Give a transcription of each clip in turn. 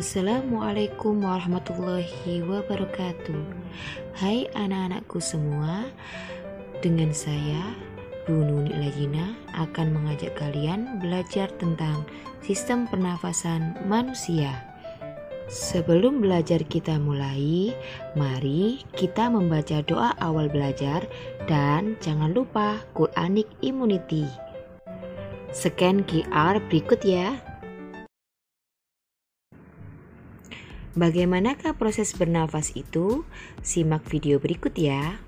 Assalamualaikum warahmatullahi wabarakatuh. Hai anak-anakku semua, dengan saya Bu Nuni Lajina akan mengajak kalian belajar tentang sistem pernafasan manusia. Sebelum belajar kita mulai, mari kita membaca doa awal belajar dan jangan lupa Quranic Immunity. Scan QR berikut ya. Bagaimanakah proses bernafas itu? Simak video berikut ya.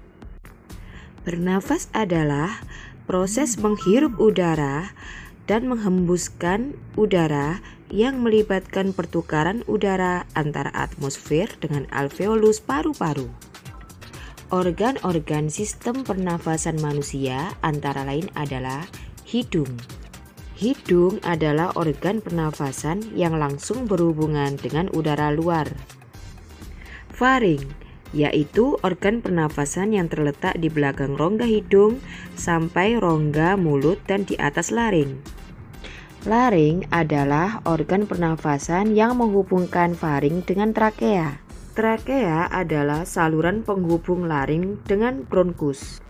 Bernafas adalah proses menghirup udara dan menghembuskan udara yang melibatkan pertukaran udara antara atmosfer dengan alveolus paru-paru. Organ-organ sistem pernafasan manusia antara lain adalah hidung. Hidung adalah organ pernafasan yang langsung berhubungan dengan udara luar. Faring, yaitu organ pernafasan yang terletak di belakang rongga hidung sampai rongga mulut dan di atas laring. Laring adalah organ pernafasan yang menghubungkan faring dengan trakea. Trakea adalah saluran penghubung laring dengan bronkus.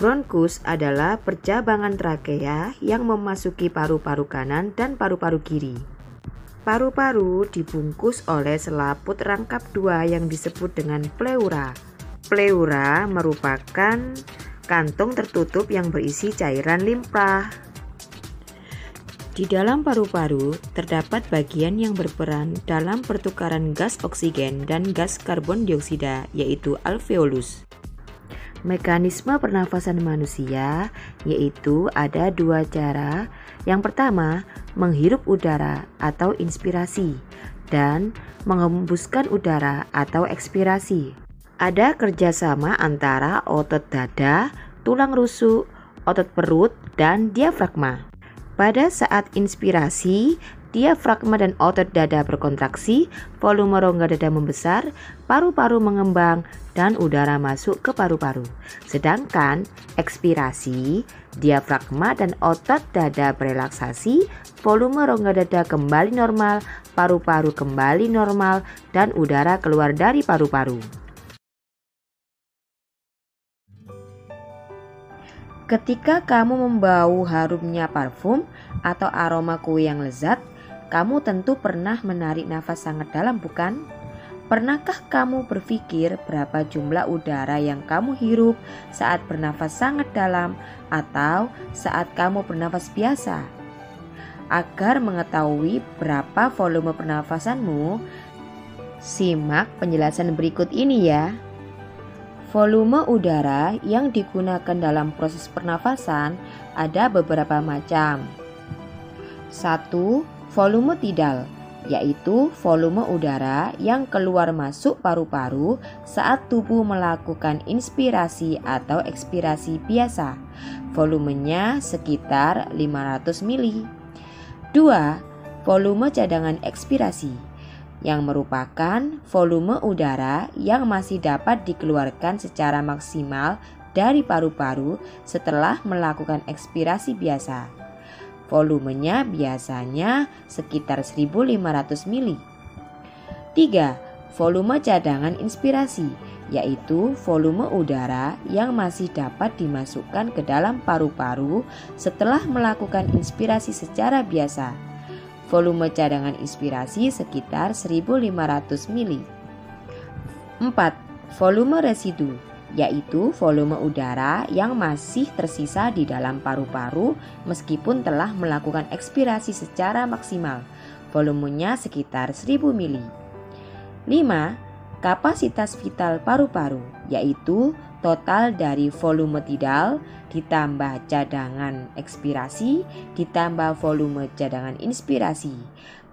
Bronkus adalah percabangan trakea yang memasuki paru-paru kanan dan paru-paru kiri. Paru-paru dibungkus oleh selaput rangkap dua yang disebut dengan pleura. Pleura merupakan kantung tertutup yang berisi cairan limpa. Di dalam paru-paru terdapat bagian yang berperan dalam pertukaran gas oksigen dan gas karbon dioksida, yaitu alveolus. Mekanisme pernafasan manusia yaitu ada dua cara. Yang pertama, menghirup udara atau inspirasi dan menghembuskan udara atau ekspirasi. Ada kerjasama antara otot dada, tulang rusuk, otot perut, dan diafragma. Pada saat inspirasi, diafragma dan otot dada berkontraksi, volume rongga dada membesar, paru-paru mengembang, dan udara masuk ke paru-paru. Sedangkan ekspirasi, diafragma dan otot dada berelaksasi, volume rongga dada kembali normal, paru-paru kembali normal, dan udara keluar dari paru-paru. Ketika kamu membau harumnya parfum atau aroma kue yang lezat, kamu tentu pernah menarik nafas sangat dalam, bukan? Pernahkah kamu berpikir berapa jumlah udara yang kamu hirup saat bernafas sangat dalam atau saat kamu bernafas biasa? Agar mengetahui berapa volume pernafasanmu, simak penjelasan berikut ini ya. Volume udara yang digunakan dalam proses pernafasan ada beberapa macam. 1. Volume tidal, yaitu volume udara yang keluar masuk paru-paru saat tubuh melakukan inspirasi atau ekspirasi biasa. Volumenya sekitar 500 mili. 2. Volume cadangan ekspirasi, yang merupakan volume udara yang masih dapat dikeluarkan secara maksimal dari paru-paru setelah melakukan ekspirasi biasa. Volumenya biasanya sekitar 1.500 mili. 3. Volume cadangan inspirasi, yaitu volume udara yang masih dapat dimasukkan ke dalam paru-paru setelah melakukan inspirasi secara biasa. Volume cadangan inspirasi sekitar 1.500 mili. 4. Volume residu, yaitu volume udara yang masih tersisa di dalam paru-paru meskipun telah melakukan ekspirasi secara maksimal. Volumenya sekitar 1.000 mili. 5. Kapasitas vital paru-paru, yaitu total dari volume tidal ditambah cadangan ekspirasi ditambah volume cadangan inspirasi.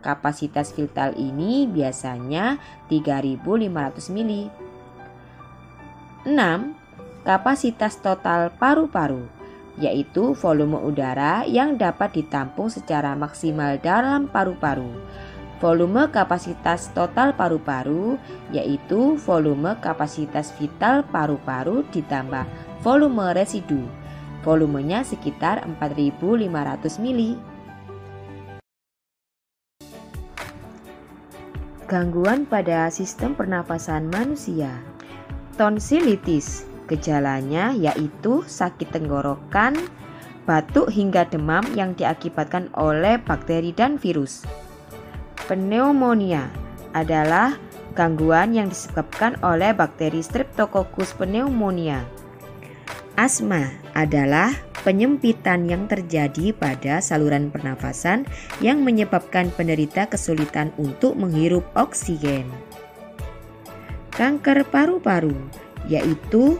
Kapasitas vital ini biasanya 3.500 mili. 6. Kapasitas total paru-paru, yaitu volume udara yang dapat ditampung secara maksimal dalam paru-paru. Volume kapasitas total paru-paru, yaitu volume kapasitas vital paru-paru ditambah volume residu. Volumenya sekitar 4.500 mili. Gangguan pada sistem pernafasan manusia. Tonsilitis, gejalanya yaitu sakit tenggorokan, batuk hingga demam yang diakibatkan oleh bakteri dan virus. Pneumonia adalah gangguan yang disebabkan oleh bakteri Streptococcus pneumonia. Asma adalah penyempitan yang terjadi pada saluran pernafasan yang menyebabkan penderita kesulitan untuk menghirup oksigen. Kanker paru-paru yaitu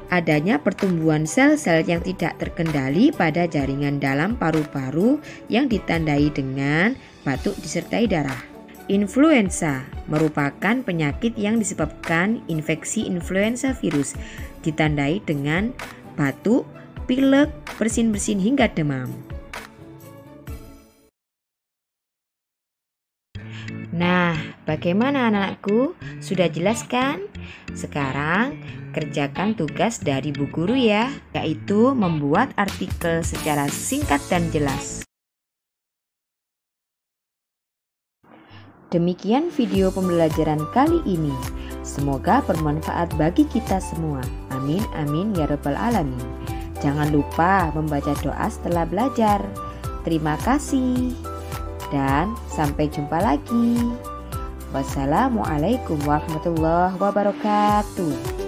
adanya pertumbuhan sel-sel yang tidak terkendali pada jaringan dalam paru-paru yang ditandai dengan batuk disertai darah. Influenza merupakan penyakit yang disebabkan infeksi influenza virus, ditandai dengan batuk, pilek, bersin-bersin hingga demam. Nah, bagaimana anak-anakku? Sudah jelas kan? Sekarang kerjakan tugas dari Bu Guru ya, yaitu membuat artikel secara singkat dan jelas. Demikian video pembelajaran kali ini. Semoga bermanfaat bagi kita semua. Amin, amin, ya rabbal alamin. Jangan lupa membaca doa setelah belajar. Terima kasih dan sampai jumpa lagi. Wassalamualaikum warahmatullahi wabarakatuh.